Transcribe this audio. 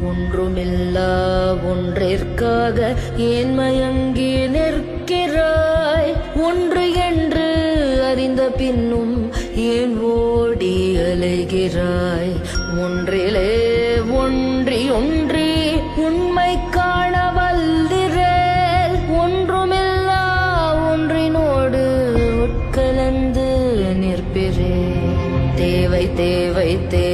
ஒன்றுமில்லா ஒன்றிற்காக ஏன் மயங்கி நிற்கிறாய்? ஒன்று என்று அறிந்த பின்னும் ஏன் ஓடி அலைகிறாய்? ஒன்றிலே ஒன்றி ஒன்றி உண்மை காண வல்லிரேல். ஒன்றுமில்லா ஒன்றினோடு உட்கலந்து நிற்பிரே. தேவை தேவை தேவை